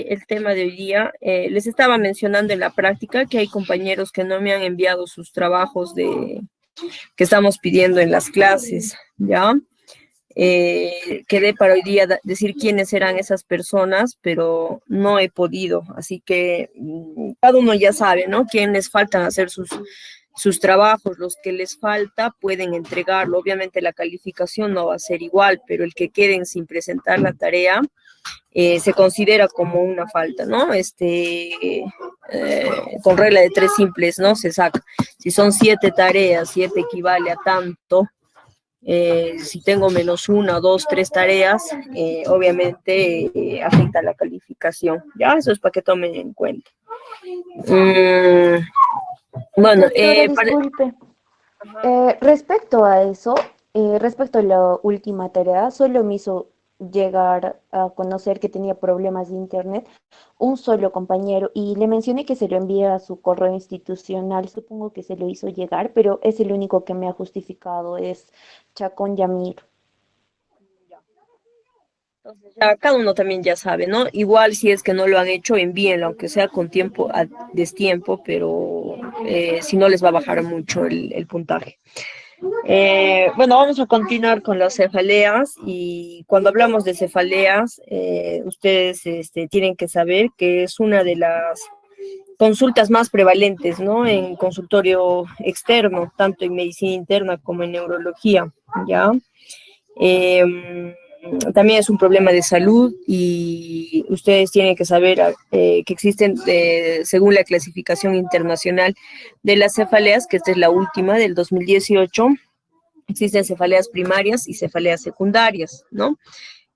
el tema de hoy día. Les estaba mencionando en la práctica que hay compañeros que no me han enviado sus trabajos que estamos pidiendo en las clases, ¿ya? Quedé para hoy día decir quiénes eran esas personas, pero no he podido, así que cada uno ya sabe, ¿no? Quiénes faltan hacer sus trabajos, los que les falta pueden entregarlo. Obviamente la calificación no va a ser igual, pero el que queden sin presentar la tarea se considera como una falta, ¿no? Con regla de tres simples, ¿no? Se saca. Si son 7 tareas, 7 equivale a tanto. Si tengo menos 1, 2, 3 tareas, obviamente afecta la calificación. Ya, eso es para que tomen en cuenta. Bueno, Doctora, disculpe. Respecto a eso, respecto a la última tarea, solo me hizo llegar a conocer que tenía problemas de internet un solo compañero y le mencioné que se lo envía a su correo institucional. Supongo que se lo hizo llegar, pero es el único que me ha justificado, es Chacón Yamir. entonces ya cada uno también ya sabe, ¿no? Igual si es que no lo han hecho, envíenlo, aunque sea con tiempo a destiempo, pero si no les va a bajar mucho el puntaje. Bueno, vamos a continuar con las cefaleas y cuando hablamos de cefaleas, ustedes tienen que saber que es una de las consultas más prevalentes, ¿no? En consultorio externo, tanto en medicina interna como en neurología, ¿ya? También es un problema de salud y ustedes tienen que saber que existen, según la clasificación internacional de las cefaleas, que esta es la última del 2018, existen cefaleas primarias y cefaleas secundarias, ¿no?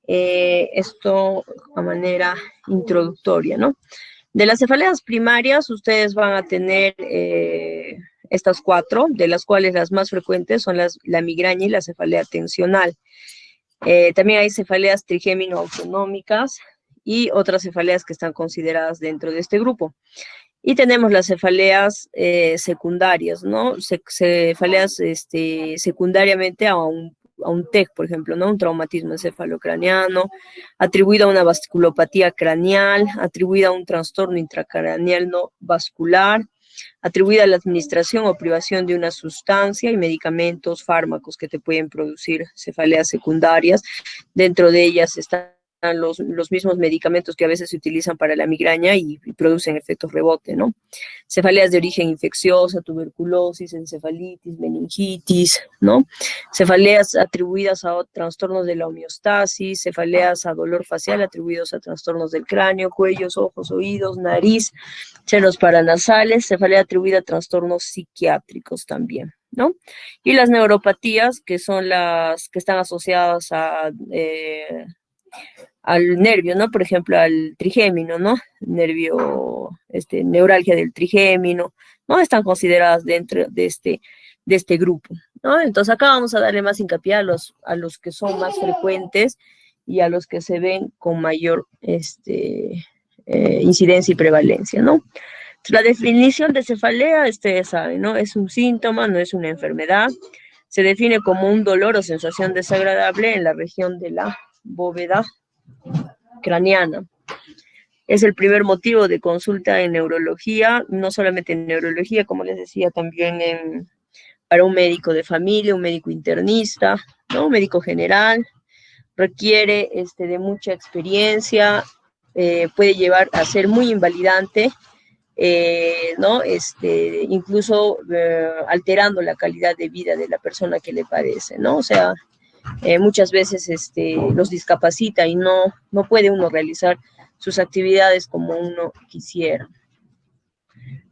Esto a manera introductoria, ¿no? De las cefaleas primarias, ustedes van a tener estas 4, de las cuales las más frecuentes son la migraña y la cefalea tensional. También hay cefaleas trigémino-autonómicas y otras cefaleas que están consideradas dentro de este grupo. Y tenemos las cefaleas secundarias, ¿no? Cefaleas secundariamente a un TEC, por ejemplo, ¿no? Un traumatismo encefalocraneano, atribuido a una vasculopatía craneal, atribuida a un trastorno intracraneal no vascular, atribuida a la administración o privación de una sustancia y medicamentos, fármacos que te pueden producir cefaleas secundarias. Dentro de ellas están los mismos medicamentos que a veces se utilizan para la migraña y producen efectos rebote, ¿no? Cefaleas de origen infecciosa, tuberculosis, encefalitis, meningitis, ¿no? Cefaleas atribuidas a trastornos de la homeostasis, cefaleas a dolor facial atribuidos a trastornos del cráneo, cuellos, ojos, oídos, nariz, senos paranasales, cefalea atribuida a trastornos psiquiátricos también, ¿no? Y las neuropatías, que son las que están asociadas al nervio, ¿no? Por ejemplo, al trigémino, ¿no? Nervio, neuralgia del trigémino, ¿no? Están consideradas dentro de este grupo, ¿no? Entonces acá vamos a darle más hincapié a los que son más frecuentes y a los que se ven con mayor incidencia y prevalencia, ¿no? La definición de cefalea, ustedes saben, ¿no? Es un síntoma, no es una enfermedad. Se define como un dolor o sensación desagradable en la región de la bóveda craneana. Es el primer motivo de consulta en neurología, no solamente en neurología, como les decía, también para un médico de familia, un médico internista, ¿no? Un médico general. Requiere de mucha experiencia, puede llevar a ser muy invalidante, ¿no? Incluso alterando la calidad de vida de la persona que le padece, ¿no? O sea, muchas veces los discapacita y no puede uno realizar sus actividades como uno quisiera.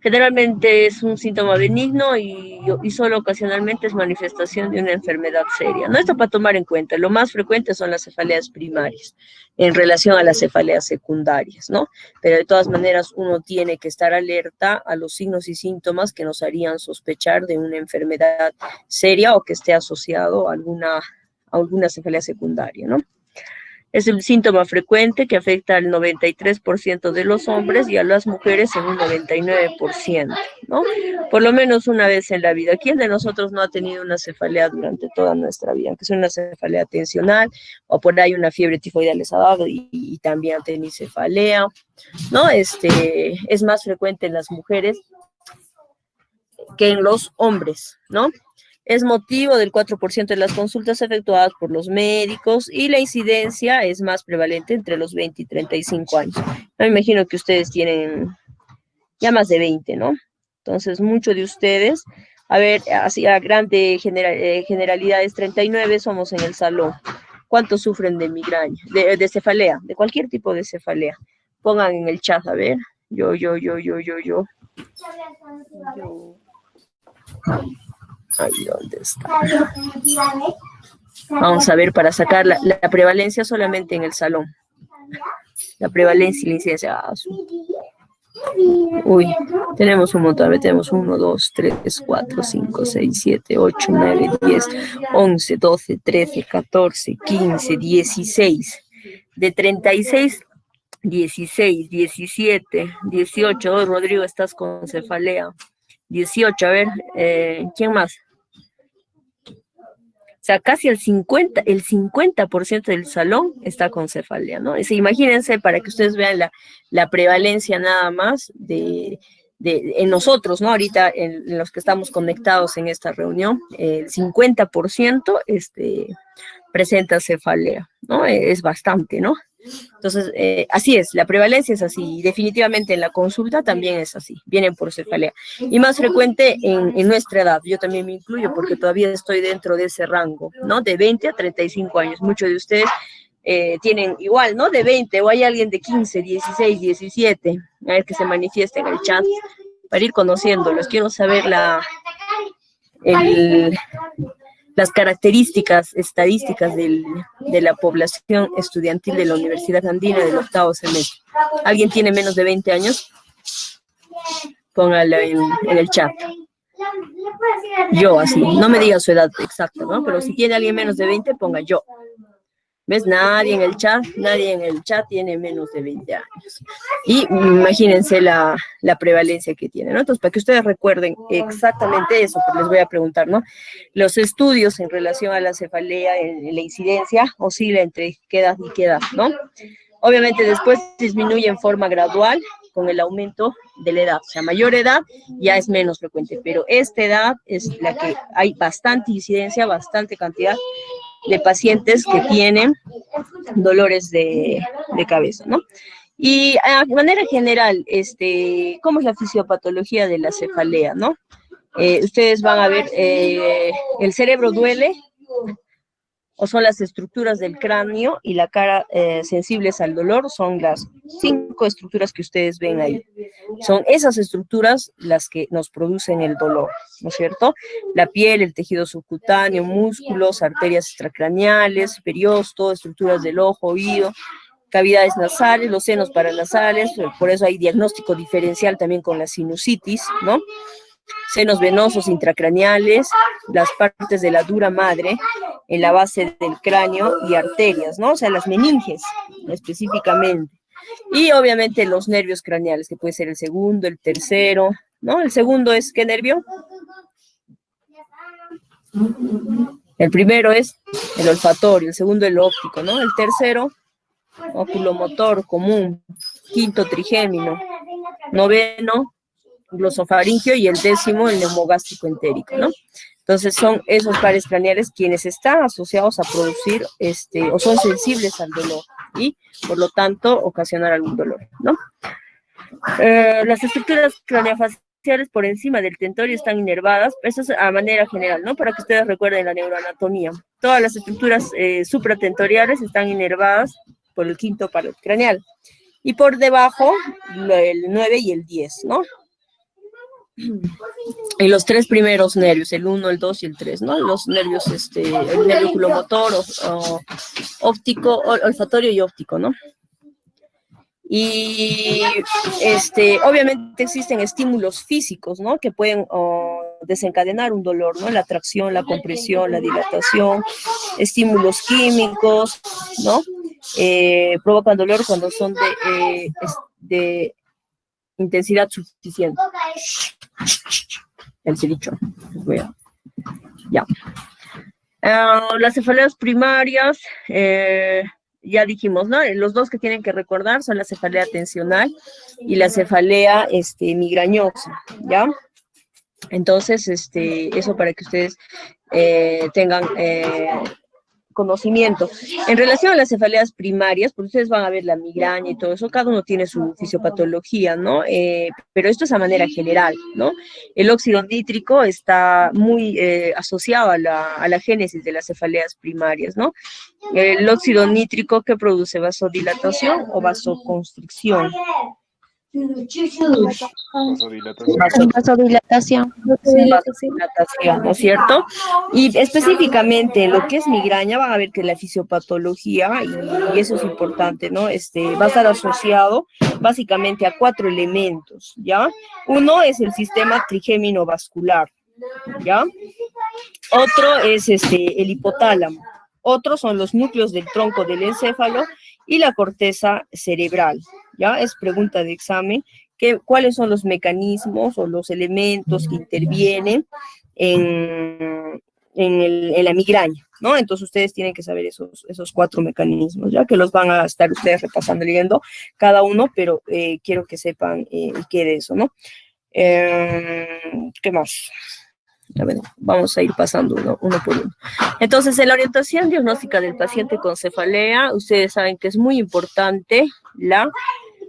Generalmente es un síntoma benigno y solo ocasionalmente es manifestación de una enfermedad seria, ¿no? Esto para tomar en cuenta. Lo más frecuente son las cefaleas primarias en relación a las cefaleas secundarias, ¿no? Pero de todas maneras uno tiene que estar alerta a los signos y síntomas que nos harían sospechar de una enfermedad seria o que esté asociado a alguna cefalea secundaria, ¿no? Es el síntoma frecuente que afecta al 93% de los hombres y a las mujeres en un 99%, ¿no? Por lo menos una vez en la vida. ¿Quién de nosotros no ha tenido una cefalea durante toda nuestra vida? Aunque sea una cefalea tensional o por ahí una fiebre tifoidea les ha dado y también ha tenido cefalea, ¿no? Es más frecuente en las mujeres que en los hombres, ¿no? Es motivo del 4% de las consultas efectuadas por los médicos y la incidencia es más prevalente entre los 20 y 35 años. Me imagino que ustedes tienen ya más de 20, ¿no? Entonces, muchos de ustedes, a ver, así a generalidades, 39 somos en el salón. ¿Cuántos sufren de migraña, de cefalea, de cualquier tipo de cefalea? Pongan en el chat, a ver. Yo. Ahí, ¿dónde está? Vamos a ver para sacar la prevalencia solamente en el salón. La prevalencia y la incidencia. Uy, tenemos un montón. Tenemos 1, 2, 3, 4, 5, 6, 7, 8, 9, 10, 11, 12, 13, 14, 15, 16. De 36, 16, 17, 18. Oh, Rodrigo, estás con cefalea. 18, a ver, ¿quién más? O sea, casi el 50% del salón está con cefalea, ¿no? Imagínense para que ustedes vean la prevalencia nada más en nosotros, ¿no? Ahorita en los que estamos conectados en esta reunión, el 50% presenta cefalea, ¿no? Es bastante, ¿no? Entonces, así es, la prevalencia es así, y definitivamente en la consulta también es así, vienen por cefalea. Y más frecuente en nuestra edad, yo también me incluyo porque todavía estoy dentro de ese rango, ¿no? De 20 a 35 años. Muchos de ustedes tienen igual, ¿no? De 20, o hay alguien de 15, 16, 17, a ver que se manifieste en el chat, para ir conociéndolos. Quiero saber las características estadísticas de la población estudiantil de la Universidad Andina del octavo semestre. ¿Alguien tiene menos de 20 años? Póngalo en el chat. Yo, así, no me diga su edad exacta, ¿no? Pero si tiene alguien menos de 20, ponga yo. ¿Ves? Nadie en el chat tiene menos de 20 años. Y imagínense la prevalencia que tiene, ¿no? Entonces, para que ustedes recuerden exactamente eso, pues les voy a preguntar, ¿no? Los estudios en relación a la cefalea, en la incidencia, oscila entre qué edad y qué edad, ¿no? Obviamente después disminuye en forma gradual con el aumento de la edad. O sea, mayor edad ya es menos frecuente, pero esta edad es la que hay bastante incidencia, bastante cantidad de pacientes que tienen dolores de cabeza, ¿no? Y de manera general, ¿cómo es la fisiopatología de la cefalea, no? Ustedes van a ver, el cerebro duele, o son las estructuras del cráneo y la cara sensibles al dolor, son las 5 estructuras que ustedes ven ahí. Son esas estructuras las que nos producen el dolor, ¿no es cierto? La piel, el tejido subcutáneo, músculos, arterias extracraneales, periosto, estructuras del ojo, oído, cavidades nasales, los senos paranasales, por eso hay diagnóstico diferencial también con la sinusitis, ¿no? Senos venosos intracraneales, las partes de la dura madre en la base del cráneo y arterias, ¿no? O sea, las meninges específicamente. Y obviamente los nervios craneales, que puede ser el segundo, el tercero, ¿no? El segundo es, ¿qué nervio? El primero es el olfatorio, el segundo el óptico, ¿no? El tercero, oculomotor común, quinto trigémino, noveno, glosofaringio y el décimo el neumogástrico entérico, ¿no? Entonces son esos pares craneales quienes están asociados a producir o son sensibles al dolor y por lo tanto ocasionar algún dolor, ¿no? Las estructuras craneofaciales por encima del tentorio están inervadas, eso es a manera general, ¿no? Para que ustedes recuerden la neuroanatomía. Todas las estructuras supratentoriales están inervadas por el quinto paro craneal. Y por debajo, el 9 y el 10, ¿no? Y los tres primeros nervios, el 1, el 2 y el 3, ¿no? Los nervios, el nervio oculomotor, óptico, olfatorio y óptico, ¿no? Y obviamente existen estímulos físicos, ¿no? Que pueden desencadenar un dolor, ¿no? La tracción, la compresión, la dilatación, estímulos químicos, ¿no? provocan dolor cuando son de intensidad suficiente. El dicho. Ya. Las cefaleas primarias, ya dijimos, ¿no? Los dos que tienen que recordar son la cefalea tensional y la cefalea migrañosa, ¿ya? Entonces, eso para que ustedes tengan conocimiento. En relación a las cefaleas primarias, pues ustedes van a ver la migraña y todo eso, cada uno tiene su fisiopatología, ¿no? Pero esto es a manera general, ¿no? El óxido nítrico está muy asociado a la génesis de las cefaleas primarias, ¿no? El óxido nítrico que produce vasodilatación o vasoconstricción. Vasodilatación. Vasodilatación, ¿no es cierto? Y específicamente lo que es migraña, van a ver que la fisiopatología, y eso es importante, ¿no? Va a estar asociado básicamente a 4 elementos, ¿ya? Uno es el sistema trigémino vascular, ¿ya? Otro es el hipotálamo. Otros son los núcleos del tronco del encéfalo y la corteza cerebral, ¿ya? Es pregunta de examen. ¿Cuáles son los mecanismos o los elementos que intervienen en la migraña, ¿no? Entonces ustedes tienen que saber esos 4 mecanismos, ya que los van a estar ustedes repasando, leyendo cada uno, pero quiero que sepan qué de eso, ¿no? ¿Qué más? A ver, vamos a ir pasando uno por uno. Entonces, en la orientación diagnóstica del paciente con cefalea, ustedes saben que es muy importante la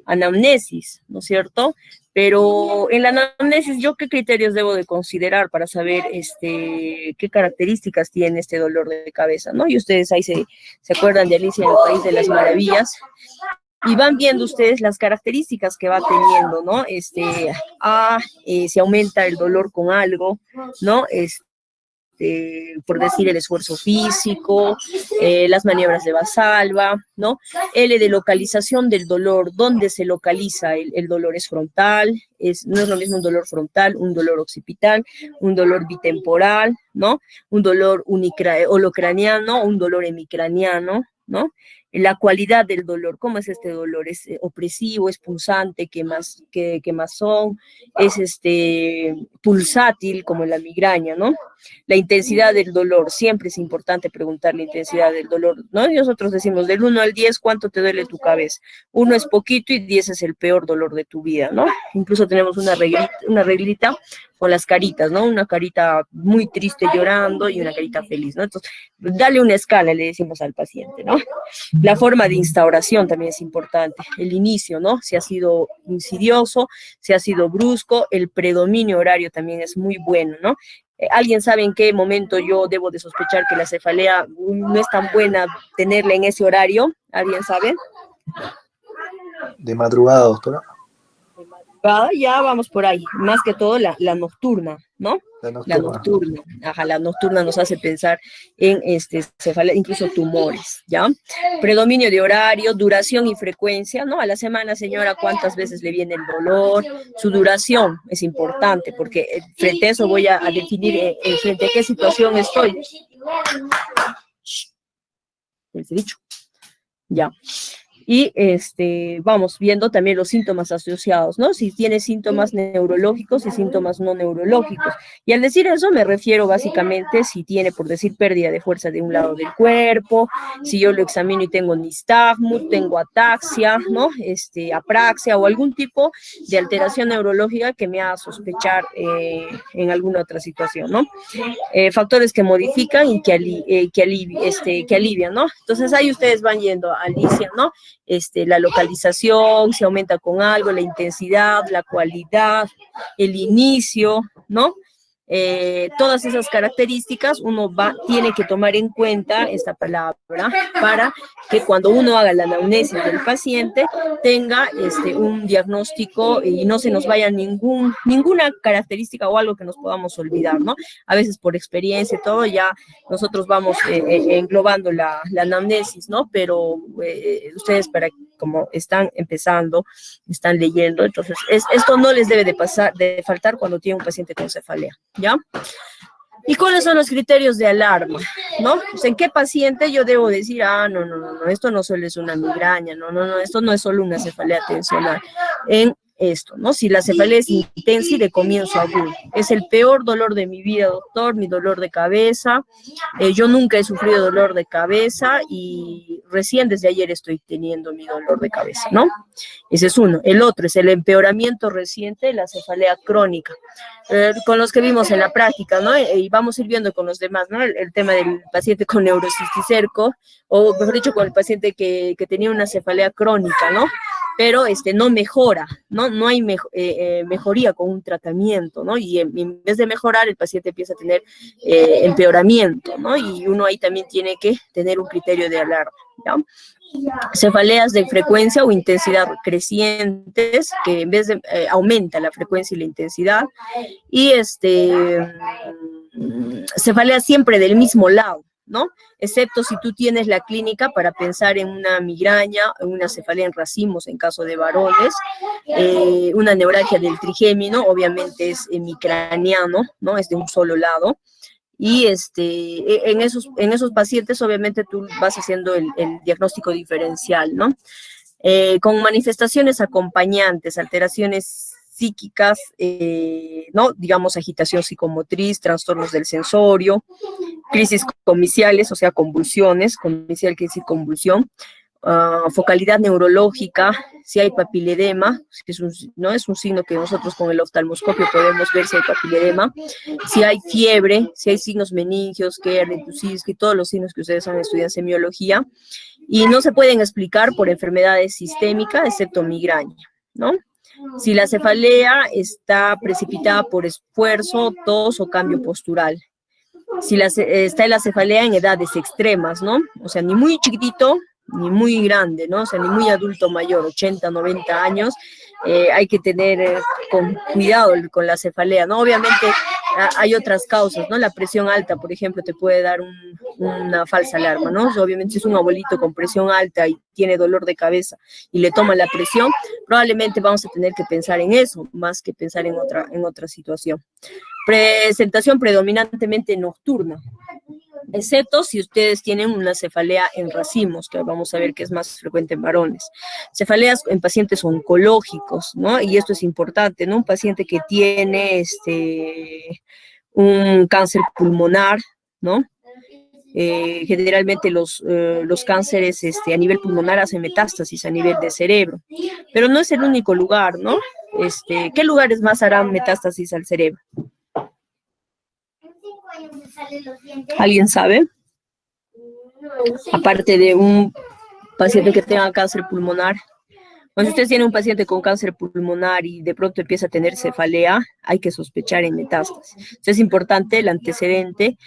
anamnesis, ¿no es cierto? Pero en la anamnesis, ¿yo qué criterios debo de considerar para saber qué características tiene este dolor de cabeza, ¿no? Y ustedes ahí se acuerdan de Alicia en el País de las Maravillas, y van viendo ustedes las características que va teniendo, ¿no? Si aumenta el dolor con algo, ¿no? Por decir el esfuerzo físico, las maniobras de Valsalva, ¿no? L de localización del dolor, ¿dónde se localiza el dolor? ¿Es frontal? No es lo mismo un dolor frontal, un dolor occipital, un dolor bitemporal, ¿no? Un dolor holocraniano, un dolor hemicraniano, ¿no? La cualidad del dolor, ¿cómo es este dolor? ¿Es opresivo, es punzante, quemazón, es pulsátil como en la migraña, ¿no? La intensidad del dolor, siempre es importante preguntar la intensidad del dolor, ¿no? Y nosotros decimos del 1 al 10, ¿cuánto te duele tu cabeza? 1 es poquito y 10 es el peor dolor de tu vida, ¿no? Incluso tenemos una reglita con las caritas, ¿no? Una carita muy triste llorando y una carita feliz, ¿no? Entonces, dale una escala, le decimos al paciente, ¿no? La forma de instauración también es importante, el inicio, ¿no? Si ha sido insidioso, si ha sido brusco, el predominio horario también es muy bueno, ¿no? ¿Alguien sabe en qué momento yo debo de sospechar que la cefalea no es tan buena tenerla en ese horario? ¿Alguien sabe? De madrugada, doctora. De madrugada, ya vamos por ahí. Más que todo la nocturna, ¿no? La nocturna. Ajá, la nocturna nos hace pensar en cefalea, incluso tumores, ¿ya? Predominio de horario, duración y frecuencia, ¿no? A la semana, señora, ¿cuántas veces le viene el dolor? Su duración es importante, porque frente a eso voy a definir frente a qué situación estoy. El dicho. Ya. Y vamos viendo también los síntomas asociados, ¿no? Si tiene síntomas neurológicos y síntomas no neurológicos. Y al decir eso me refiero básicamente si tiene, por decir, pérdida de fuerza de un lado del cuerpo, si yo lo examino y tengo nistagmus, tengo ataxia, ¿no? Apraxia o algún tipo de alteración neurológica que me haga sospechar en alguna otra situación, ¿no? Factores que modifican y que alivian, ¿no? Entonces ahí ustedes van yendo, Alicia, ¿no? La localización, si aumenta con algo, la intensidad, la cualidad, el inicio, ¿no? Todas esas características uno tiene que tomar en cuenta esta palabra para que cuando uno haga la anamnesis del paciente tenga un diagnóstico y no se nos vaya ninguna característica o algo que nos podamos olvidar, ¿no? A veces por experiencia y todo ya nosotros vamos englobando la anamnesis, ¿no? Pero ustedes como están empezando, están leyendo, entonces esto no les debe de faltar cuando tiene un paciente con cefalea, ¿ya? ¿Y cuáles son los criterios de alarma? ¿No? O sea, ¿en qué paciente yo debo decir, no, esto no solo es una migraña, no, esto no es solo una cefalea tensional? En esto, ¿no? Si la cefalea es intensa y de comienzo agudo. Es el peor dolor de mi vida, doctor, mi dolor de cabeza. Yo nunca he sufrido dolor de cabeza y recién desde ayer estoy teniendo mi dolor de cabeza, ¿no? Ese es uno. El otro es el empeoramiento reciente de la cefalea crónica, con los que vimos en la práctica, ¿no? Y vamos a ir viendo con los demás, ¿no? El tema del paciente con neurocisticerco, o mejor dicho, con el paciente que tenía una cefalea crónica, ¿no? Pero no mejora, no hay mejoría con un tratamiento, ¿no? Y en vez de mejorar, el paciente empieza a tener empeoramiento, ¿no? Y uno ahí también tiene que tener un criterio de alarma, ¿ya? Cefaleas de frecuencia o intensidad crecientes, que en vez de aumenta la frecuencia y la intensidad, y cefaleas siempre del mismo lado, ¿no? Excepto si tú tienes la clínica para pensar en una migraña, en una cefalea en racimos en caso de varones, una neuralgia del trigémino, obviamente es hemicraniano, ¿no? Es de un solo lado. Y en esos pacientes obviamente tú vas haciendo el diagnóstico diferencial, ¿no? Con manifestaciones acompañantes, alteraciones psíquicas, ¿no? Digamos, agitación psicomotriz, trastornos del sensorio, crisis comiciales, o sea, convulsiones, comicial quiere decir convulsión, focalidad neurológica, si hay papiledema, ¿no? Es un signo que nosotros con el oftalmoscopio podemos ver si hay papiledema, si hay fiebre, si hay signos meningios, Kerner, Tucísky, todos los signos que ustedes han estudiado en semiología, y no se pueden explicar por enfermedades sistémicas, excepto migraña, ¿no? Si la cefalea está precipitada por esfuerzo, tos o cambio postural. Si está la cefalea en edades extremas, ¿no? O sea, ni muy chiquitito, ni muy grande, ¿no? O sea, ni muy adulto mayor, 80, 90 años, hay que tener con cuidado con la cefalea, ¿no? Obviamente hay otras causas, ¿no? La presión alta, por ejemplo, te puede dar una falsa alarma, ¿no? O sea, obviamente si es un abuelito con presión alta y tiene dolor de cabeza y le toma la presión, probablemente vamos a tener que pensar en eso, más que pensar en otra situación. Presentación predominantemente nocturna, excepto si ustedes tienen una cefalea en racimos, que vamos a ver que es más frecuente en varones. Cefaleas en pacientes oncológicos, ¿no? Y esto es importante, ¿no? Un paciente que tiene un cáncer pulmonar, ¿no? Generalmente los cánceres a nivel pulmonar hacen metástasis a nivel de cerebro, pero no es el único lugar, ¿no? ¿Qué lugares más harán metástasis al cerebro? ¿Alguien sabe? Aparte de un paciente que tenga cáncer pulmonar. Cuando ustedes tienen un paciente con cáncer pulmonar y de pronto empieza a tener cefalea, hay que sospechar en metástasis. Entonces es importante el antecedente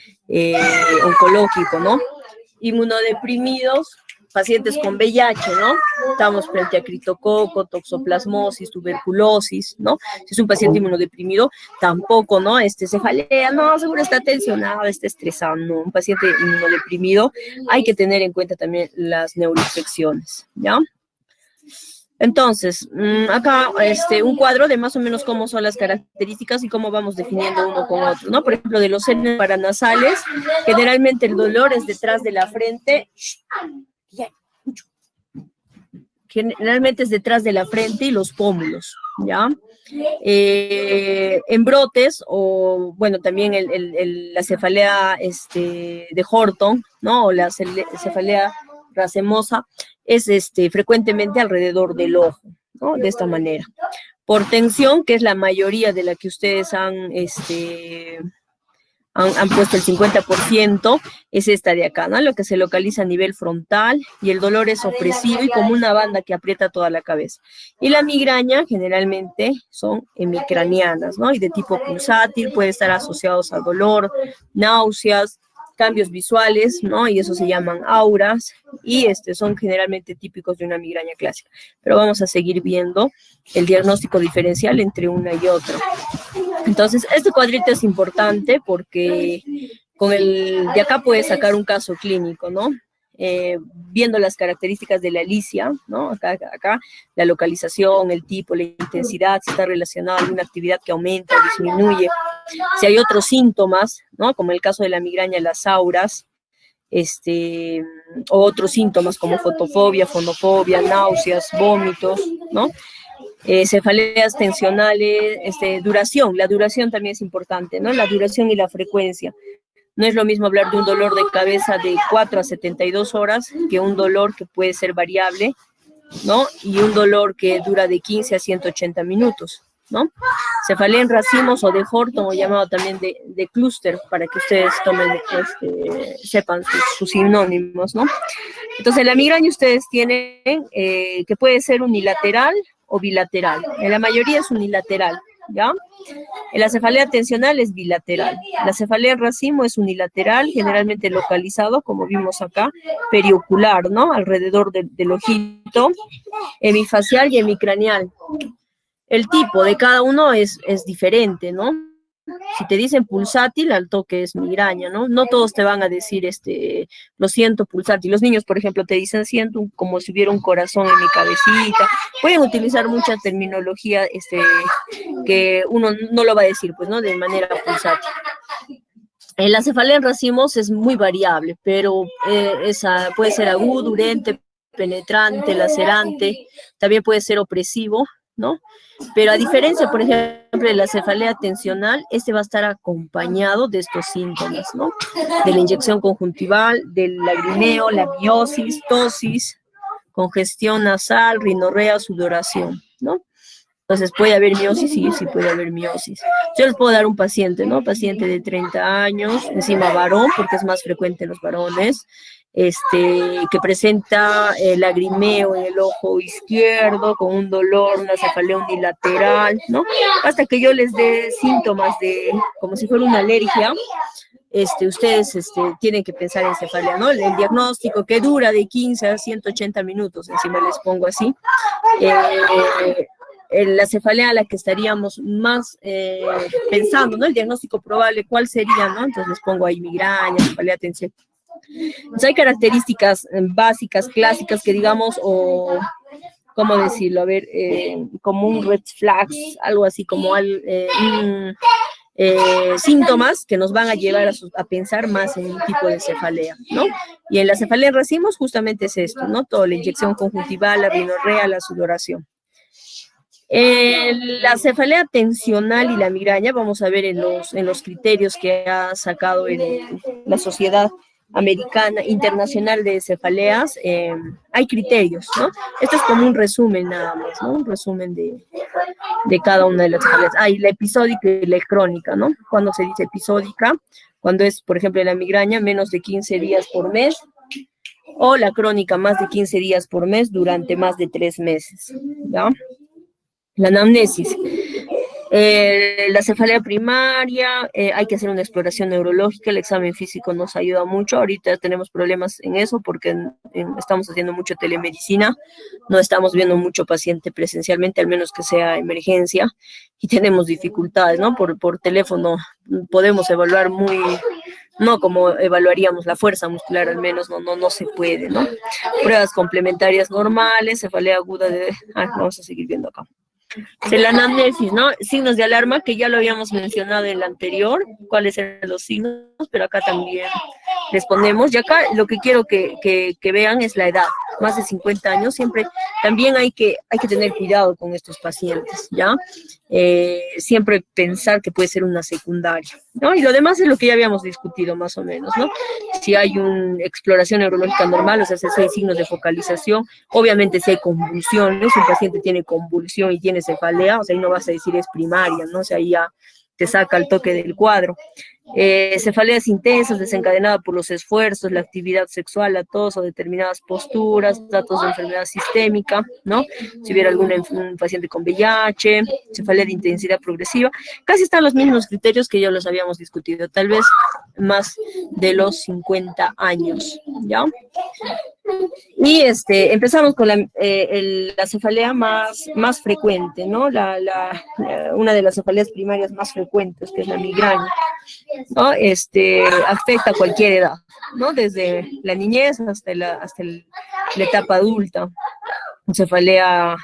oncológico, ¿no? Inmunodeprimidos, pacientes con VIH, ¿no? Estamos frente a criptococo, toxoplasmosis, tuberculosis, ¿no? Si es un paciente inmunodeprimido, tampoco, ¿no? Cefalea, no, seguro está tensionado, está estresado, no. Un paciente inmunodeprimido, hay que tener en cuenta también las neuroinfecciones, ¿ya? Entonces, acá un cuadro de más o menos cómo son las características y cómo vamos definiendo uno con otro, ¿no? Por ejemplo, de los senos paranasales, generalmente el dolor es detrás de la frente, generalmente es detrás de la frente y los pómulos, ¿ya? En brotes, o bueno, también la cefalea de Horton, ¿no? O la cefalea racemosa, es frecuentemente alrededor del ojo, ¿no? De esta manera. Por tensión, que es la mayoría de la que ustedes han puesto el 50%, es esta de acá, ¿no? Lo que se localiza a nivel frontal, y el dolor es opresivo y como una banda que aprieta toda la cabeza. Y la migraña generalmente son hemicranianas, ¿no? Y de tipo pulsátil, puede estar asociados a dolor, náuseas, cambios visuales, ¿no? Y eso se llaman auras, y son generalmente típicos de una migraña clásica. Pero vamos a seguir viendo el diagnóstico diferencial entre una y otra. Entonces, este cuadrito es importante porque con el de acá puedes sacar un caso clínico, ¿no? Viendo las características de la licia, ¿no? Acá, la localización, el tipo, la intensidad, si está relacionada a alguna actividad que aumenta o disminuye Si hay otros síntomas, ¿no? Como el caso de la migraña, las auras, o otros síntomas como fotofobia, fonofobia, náuseas, vómitos, ¿no? Cefaleas tensionales, duración, la duración también es importante, ¿no? La duración y la frecuencia. No es lo mismo hablar de un dolor de cabeza de 4 a 72 horas que un dolor que puede ser variable, ¿no? Y un dolor que dura de 15 a 180 minutos, ¿no? Cefalea en racimos o de Horton, o llamado también de clúster, para que ustedes sepan sus sinónimos, ¿no? Entonces, la migraña ustedes tienen que puede ser unilateral o bilateral. En la mayoría es unilateral, ¿ya? La cefalea tensional es bilateral. La cefalea en racimo es unilateral, generalmente localizado, como vimos acá, periocular, ¿no? Alrededor del ojito, hemifacial y hemicraneal. El tipo de cada uno es diferente, ¿no? Si te dicen pulsátil, al toque es migraña, ¿no? No todos te van a decir, lo siento pulsátil. Los niños, por ejemplo, te dicen, siento como si hubiera un corazón en mi cabecita. Pueden utilizar mucha terminología, que uno no lo va a decir, pues, ¿no? De manera pulsátil. La cefalea en racimos es muy variable, pero esa puede ser agudo, urente, penetrante, lacerante, también puede ser opresivo, ¿no? Pero a diferencia, por ejemplo, de la cefalea tensional, va a estar acompañado de estos síntomas, ¿no? De la inyección conjuntival, del lagrimeo, la miosis, tosis, congestión nasal, rinorrea, sudoración, ¿no? Entonces, ¿puede haber miosis? Sí, sí puede haber miosis. Yo les puedo dar un paciente, ¿no? Paciente de 30 años, encima varón, porque es más frecuente en los varones, que presenta lagrimeo en el ojo izquierdo, con un dolor, una cefalea unilateral, ¿no? Hasta que yo les dé síntomas de, como si fuera una alergia, ustedes tienen que pensar en cefalea, ¿no? El diagnóstico que dura de 15 a 180 minutos, encima les pongo así. La cefalea a la que estaríamos más pensando, ¿no? El diagnóstico probable, ¿cuál sería, no? Entonces les pongo ahí migraña, cefalea tensional. Entonces hay características básicas, clásicas, que digamos, o, ¿cómo decirlo? A ver, como un red flags, algo así como síntomas que nos van a llevar a pensar más en un tipo de cefalea, ¿no? Y en la cefalea en racimos justamente es esto, ¿no? Toda la inyección conjuntival, la rinorrea, la sudoración. La cefalea tensional y la migraña, vamos a ver en los criterios que ha sacado la Sociedad Americana Internacional de Cefaleas, hay criterios, ¿no? Esto es como un resumen nada más, ¿no? Un resumen de cada una de las cefaleas. Hay la episódica y la crónica, ¿no? Cuando se dice episódica, cuando es, por ejemplo, la migraña, menos de 15 días por mes, o la crónica, más de 15 días por mes durante más de 3 meses, ¿ya? La anamnesis. La cefalea primaria, hay que hacer una exploración neurológica, el examen físico nos ayuda mucho. Ahorita tenemos problemas en eso porque estamos haciendo mucho telemedicina, no estamos viendo mucho paciente presencialmente, al menos que sea emergencia, y tenemos dificultades, ¿no? Por teléfono podemos evaluar no como evaluaríamos la fuerza muscular, al menos no se puede, ¿no? Pruebas complementarias normales, cefalea aguda vamos a seguir viendo acá. La anamnesis, ¿no? Signos de alarma, que ya lo habíamos mencionado en el anterior, cuáles eran los signos, pero acá también les ponemos. Y acá lo que quiero que vean es la edad, más de 50 años, siempre también hay que tener cuidado con estos pacientes, ¿ya? Siempre pensar que puede ser una secundaria, ¿no? Y lo demás es lo que ya habíamos discutido más o menos, ¿no? Si hay una exploración neurológica normal, o sea, si hay signos de focalización, obviamente si hay convulsiones, si un paciente tiene convulsión y tiene cefalea, o sea, ahí no vas a decir es primaria, ¿no? O sea, ahí ya te saca el toque del cuadro. Cefaleas intensas desencadenadas por los esfuerzos, la actividad sexual, la tos o determinadas posturas, datos de enfermedad sistémica, ¿no? Si hubiera un paciente con VIH, cefalea de intensidad progresiva, casi están los mismos criterios que ya los habíamos discutido, tal vez más de los 50 años, ¿ya? Y empezamos con la cefalea más frecuente, ¿no? Una de las cefaleas primarias más frecuentes, que es la migraña, ¿no? Afecta a cualquier edad, ¿no? Desde la niñez hasta la etapa adulta. Cefalea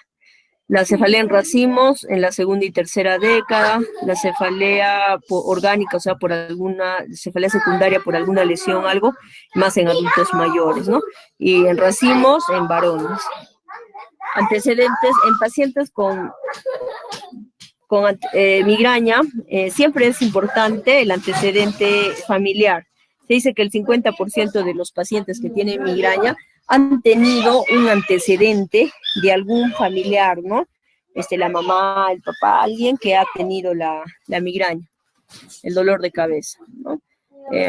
La cefalea en racimos en la segunda y tercera década, la cefalea orgánica, o sea, por alguna cefalea secundaria por alguna lesión, algo, más en adultos mayores, ¿no? Y en racimos en varones. Antecedentes en pacientes con migraña, siempre es importante el antecedente familiar. Se dice que el 50% de los pacientes que tienen migraña han tenido un antecedente de algún familiar, ¿no? La mamá, el papá, alguien que ha tenido la migraña, el dolor de cabeza, ¿no?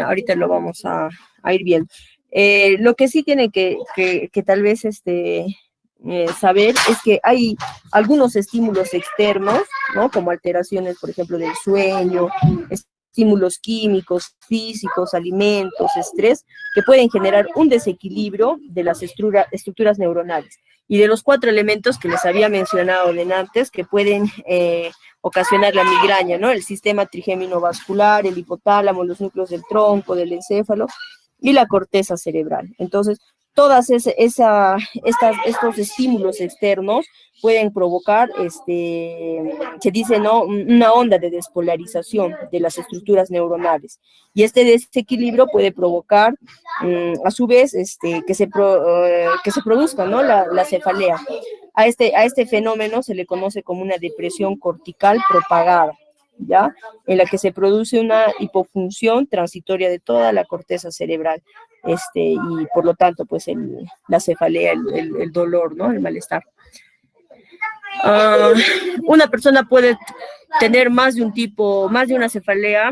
Ahorita lo vamos a ir viendo. Lo que sí tiene que tal vez saber es que hay algunos estímulos externos, ¿no? Como alteraciones, por ejemplo, del sueño, estímulos químicos, físicos, alimentos, estrés, que pueden generar un desequilibrio de las estructuras neuronales. Y de los 4 elementos que les había mencionado de antes, que pueden ocasionar la migraña, ¿no? El sistema trigémino vascular, el hipotálamo, los núcleos del tronco, del encéfalo y la corteza cerebral. Entonces, todas estos estímulos externos pueden provocar, se dice, ¿no?, una onda de despolarización de las estructuras neuronales. Y este desequilibrio puede provocar, a su vez, que se produzca, ¿no?, la cefalea. A este fenómeno se le conoce como una depresión cortical propagada, ¿ya? En la que se produce una hipofunción transitoria de toda la corteza cerebral, y por lo tanto, pues la cefalea, el dolor, ¿no?, el malestar. Una persona puede tener más de una cefalea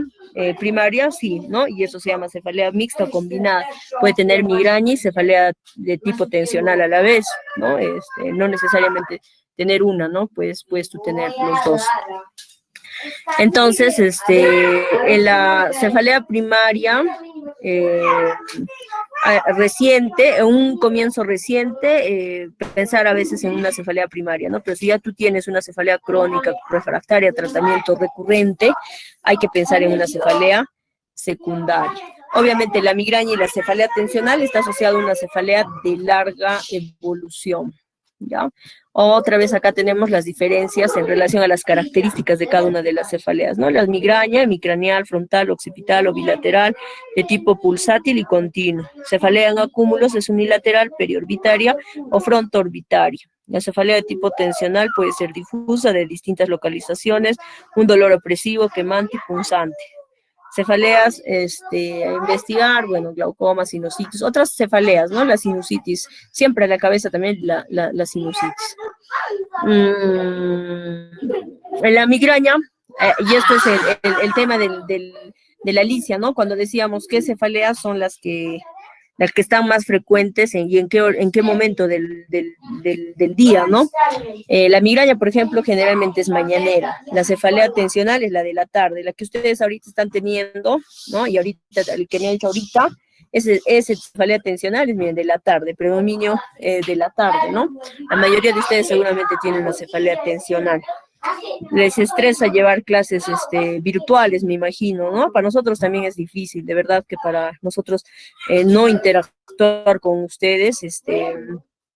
primaria, sí, ¿no? Y eso se llama cefalea mixta o combinada. Puede tener migraña y cefalea de tipo tensional a la vez, ¿no? No necesariamente tener una, ¿no? Puedes tú tener los dos. Entonces, en la cefalea primaria reciente, en un comienzo reciente, pensar a veces en una cefalea primaria, ¿no? Pero si ya tú tienes una cefalea crónica, refractaria, tratamiento recurrente, hay que pensar en una cefalea secundaria. Obviamente la migraña y la cefalea tensional está asociada a una cefalea de larga evolución, ¿ya? Otra vez acá tenemos las diferencias en relación a las características de cada una de las cefaleas, ¿no? La migraña, hemicranial, frontal, occipital o bilateral, de tipo pulsátil y continuo. Cefalea en acúmulos es unilateral, periorbitaria o frontoorbitaria. La cefalea de tipo tensional puede ser difusa, de distintas localizaciones, un dolor opresivo, quemante y punzante. Cefaleas a investigar, bueno, glaucoma, sinusitis, otras cefaleas, ¿no? La sinusitis, siempre a la cabeza también la sinusitis. La migraña, y esto es el tema de la Alicia, ¿no? Cuando decíamos qué cefaleas son las que están más frecuentes y en qué momento del día, ¿no? La migraña, por ejemplo, generalmente es mañanera. La cefalea tensional es la de la tarde, la que ustedes ahorita están teniendo, ¿no? Y ahorita, el que me ha dicho ahorita, ese cefalea tensional es, miren, de la tarde, predominio de la tarde, ¿no? La mayoría de ustedes seguramente tienen una cefalea tensional. Les estresa llevar clases virtuales, me imagino, ¿no? Para nosotros también es difícil, de verdad que para nosotros no interactuar con ustedes,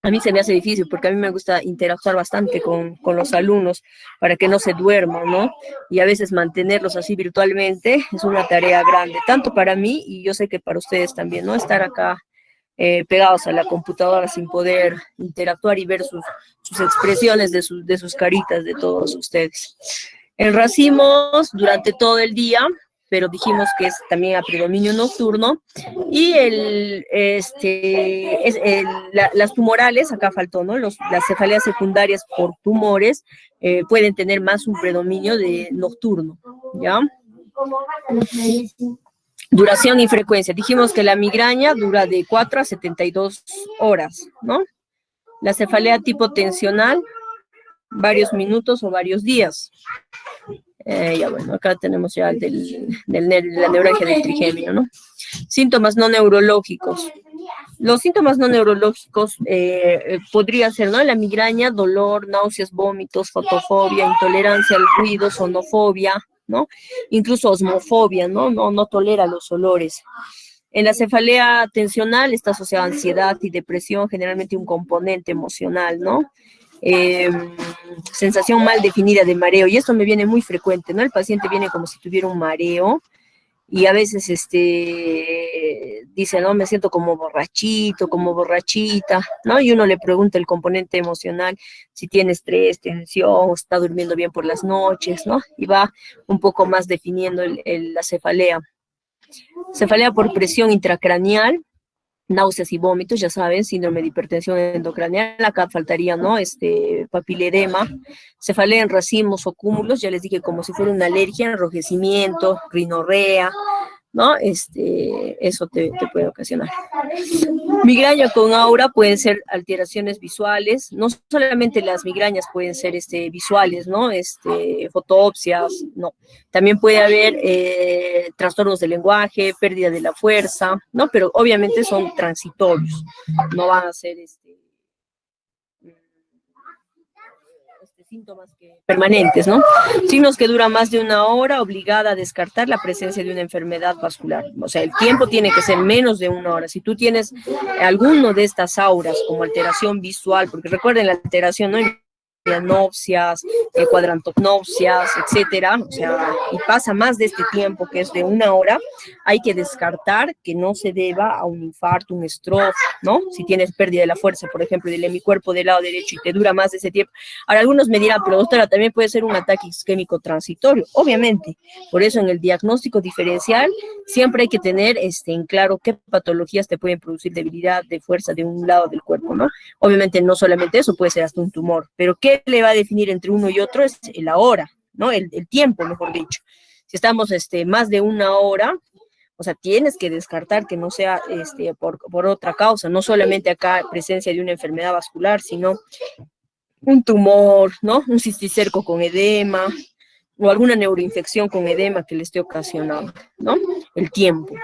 a mí se me hace difícil porque a mí me gusta interactuar bastante con los alumnos para que no se duerman, ¿no? Y a veces mantenerlos así virtualmente es una tarea grande, tanto para mí y yo sé que para ustedes también, ¿no? Estar acá pegados a la computadora sin poder interactuar y ver sus expresiones de sus caritas de todos ustedes. En racimos durante todo el día, pero dijimos que es también a predominio nocturno, y las tumorales, acá faltó, ¿no? Las cefaleas secundarias por tumores pueden tener más un predominio de nocturno, ¿ya? Duración y frecuencia. Dijimos que la migraña dura de 4 a 72 horas, ¿no? La cefalea tipo tensional, varios minutos o varios días. Ya bueno, acá tenemos ya de la neuralgia del trigémino, ¿no? Síntomas no neurológicos. Los síntomas no neurológicos podría ser, ¿no? La migraña, dolor, náuseas, vómitos, fotofobia, intolerancia al ruido, sonofobia, ¿no? Incluso osmofobia, ¿no? No tolera los olores. En la cefalea tensional está asociada a ansiedad y depresión, generalmente un componente emocional, ¿no? sensación mal definida de mareo, y esto me viene muy frecuente, ¿no? El paciente viene como si tuviera un mareo, y a veces dice, no, me siento como borrachito, como borrachita, ¿no? Y uno le pregunta el componente emocional, si tiene estrés, tensión, o está durmiendo bien por las noches, ¿no? Y va un poco más definiendo la cefalea. Cefalea por presión intracraneal, náuseas y vómitos, ya saben, síndrome de hipertensión endocraneal, acá faltaría, ¿no? Papiledema, cefalea en racimos o cúmulos, ya les dije, como si fuera una alergia, enrojecimiento, rinorrea, ¿no? Eso te puede ocasionar. Migraña con aura pueden ser alteraciones visuales, no solamente las migrañas pueden ser visuales, ¿no? Fotopsias, no. También puede haber trastornos del lenguaje, pérdida de la fuerza, ¿no? Pero obviamente son transitorios, no van a ser síntomas permanentes, ¿no? Signos que duran más de una hora, obligada a descartar la presencia de una enfermedad vascular. O sea, el tiempo tiene que ser menos de una hora. Si tú tienes alguno de estas auras, como alteración visual, porque recuerden la alteración, ¿no? Anopsias, cuadrantopsias, etcétera, o sea, y pasa más de este tiempo, que es de una hora, hay que descartar que no se deba a un infarto, un stroke, ¿no? Si tienes pérdida de la fuerza, por ejemplo, del hemicuerpo del lado derecho y te dura más de ese tiempo. Ahora, algunos me dirán, pero doctora, también puede ser un ataque isquémico transitorio, obviamente. Por eso en el diagnóstico diferencial siempre hay que tener en claro qué patologías te pueden producir debilidad de fuerza de un lado del cuerpo, ¿no? Obviamente no solamente eso, puede ser hasta un tumor, pero ¿qué le va a definir entre uno y otro? Es la hora, ¿no? El tiempo, mejor dicho. Si estamos más de una hora, o sea, tienes que descartar que no sea por otra causa, no solamente acá presencia de una enfermedad vascular, sino un tumor, ¿no? Un cisticerco con edema, o alguna neuroinfección con edema que le esté ocasionando, ¿no? El tiempo.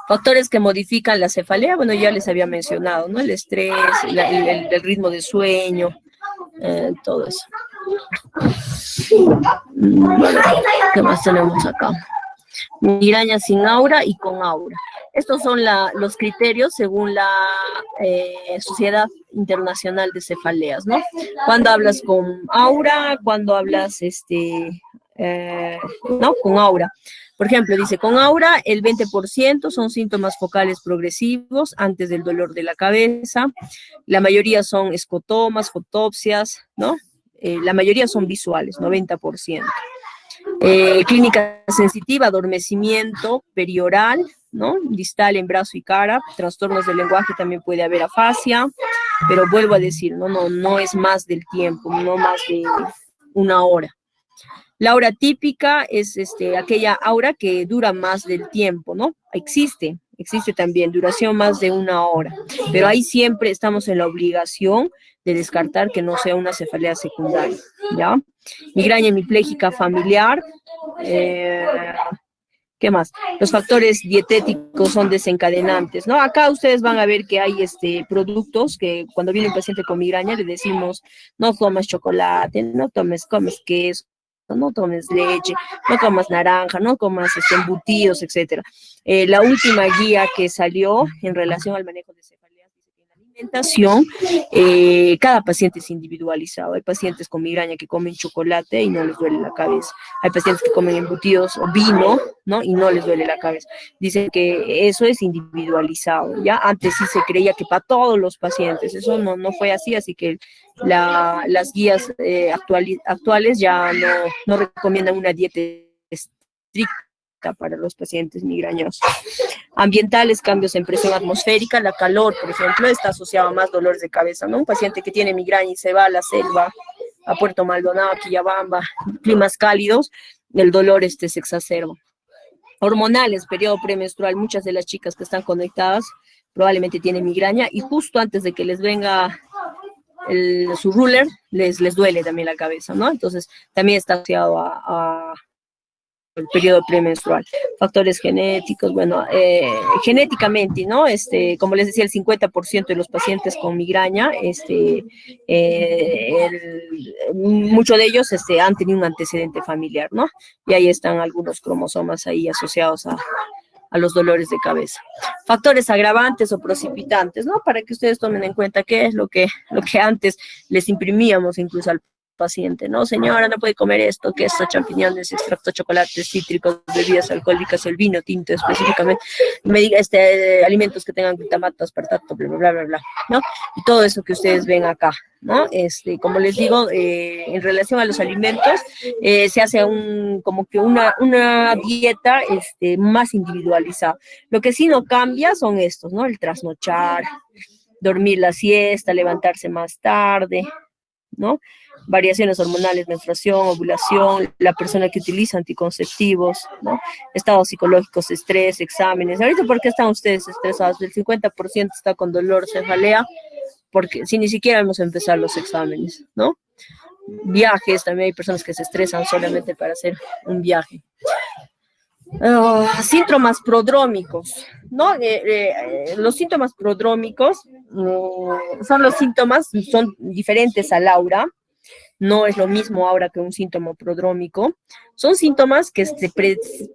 Factores que modifican la cefalea, bueno, ya les había mencionado, ¿no? El estrés, el ritmo de sueño, todo eso. Bueno, ¿qué más tenemos acá? Migraña sin aura y con aura. Estos son los criterios según la Sociedad Internacional de Cefaleas, ¿no? Cuando hablas con aura, cuando hablas, ¿no? Con aura. Por ejemplo, dice, con aura el 20% son síntomas focales progresivos antes del dolor de la cabeza. La mayoría son escotomas, fotopsias, ¿no? La mayoría son visuales, 90%. Clínica sensitiva, adormecimiento perioral, ¿no? Distal en brazo y cara, trastornos del lenguaje, también puede haber afasia, pero vuelvo a decir, no es más del tiempo, no más de una hora. La aura típica es aquella aura que dura más del tiempo, ¿no? Existe también duración más de una hora, pero ahí siempre estamos en la obligación de descartar que no sea una cefalea secundaria, ¿ya? Migraña hemipléjica familiar, ¿qué más? Los factores dietéticos son desencadenantes, ¿no? Acá ustedes van a ver que hay productos que cuando viene un paciente con migraña le decimos, no comas chocolate, comes queso, no tomes leche, no comas naranja, no comas embutidos, etcétera. La última guía que salió en relación al manejo de cefaleas dice que en la alimentación cada paciente es individualizado. Hay pacientes con migraña que comen chocolate y no les duele la cabeza. Hay pacientes que comen embutidos o vino, ¿no? Y no les duele la cabeza. Dicen que eso es individualizado, ¿ya? Antes sí se creía que para todos los pacientes, eso no fue así que las guías actuales ya no recomiendan una dieta estricta para los pacientes migrañosos. Ambientales, cambios en presión atmosférica, la calor, por ejemplo, está asociado a más dolores de cabeza, ¿no? Un paciente que tiene migraña y se va a la selva, a Puerto Maldonado, Quillabamba, climas cálidos, el dolor se exacerba. Hormonales, periodo premenstrual, muchas de las chicas que están conectadas probablemente tienen migraña y justo antes de que les venga su ruler, les duele también la cabeza, ¿no? Entonces, también está asociado a el periodo premenstrual. Factores genéticos, bueno, genéticamente, ¿no? Como les decía, el 50% de los pacientes con migraña, muchos de ellos han tenido un antecedente familiar, ¿no? Y ahí están algunos cromosomas ahí asociados a los dolores de cabeza. Factores agravantes o precipitantes, ¿no? Para que ustedes tomen en cuenta qué es lo que antes les imprimíamos incluso al paciente, ¿no? Señora, no puede comer esto, queso, champiñones, extracto de chocolates, cítricos, bebidas alcohólicas, el vino tinto específicamente, me diga alimentos que tengan glutamato, aspartato, bla, bla, bla, bla, bla, ¿no? Y todo eso que ustedes ven acá, ¿no? Como les digo, en relación a los alimentos, se hace como que una dieta más individualizada. Lo que sí no cambia son estos, ¿no? El trasnochar, dormir la siesta, levantarse más tarde, ¿no? Variaciones hormonales, menstruación, ovulación, la persona que utiliza anticonceptivos, ¿no? Estados psicológicos, estrés, exámenes. Ahorita, ¿por qué están ustedes estresados? El 50% está con dolor, cefalea, porque si ni siquiera hemos empezado los exámenes, ¿no? Viajes, también hay personas que se estresan solamente para hacer un viaje. Síntomas prodrómicos, ¿no? Los síntomas prodrómicos son diferentes al aura. No es lo mismo aura que un síntoma prodrómico. Son síntomas que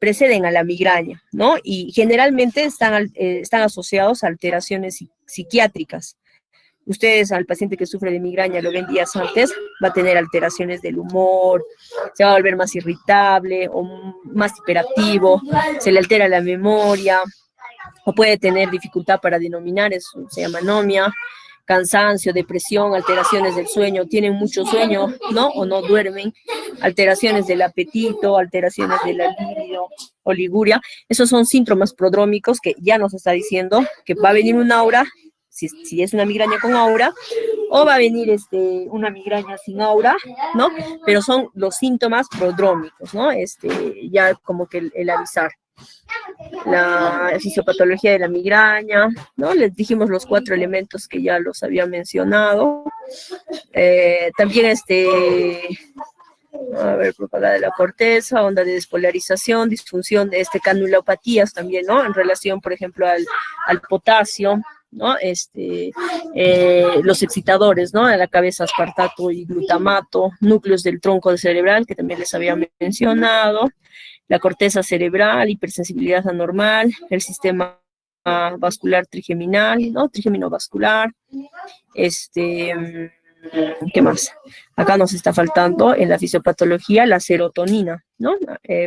preceden a la migraña, ¿no? Y generalmente están asociados a alteraciones psiquiátricas. Ustedes al paciente que sufre de migraña lo ven días antes, va a tener alteraciones del humor, se va a volver más irritable o más hiperactivo, se le altera la memoria o puede tener dificultad para denominar, eso se llama anomia, cansancio, depresión, alteraciones del sueño, tienen mucho sueño, ¿no? O no duermen, alteraciones del apetito, alteraciones de la libido, oliguria. Esos son síntomas prodrómicos que ya nos está diciendo que va a venir un aura, si es una migraña con aura, o va a venir una migraña sin aura, ¿no? Pero son los síntomas prodrómicos, ¿no? Ya como que el avisar. La fisiopatología de la migraña, ¿no? Les dijimos los 4 elementos que ya los había mencionado. También propaganda de la corteza, onda de despolarización, disfunción de canulopatías también, ¿no? En relación, por ejemplo, al potasio, ¿no? Los excitadores, ¿no? En la cabeza, aspartato y glutamato, núcleos del tronco cerebral, que también les había mencionado, la corteza cerebral, hipersensibilidad anormal, el sistema vascular trigeminal, ¿no? Trigémino vascular, ¿qué más? Acá nos está faltando en la fisiopatología la serotonina, ¿no?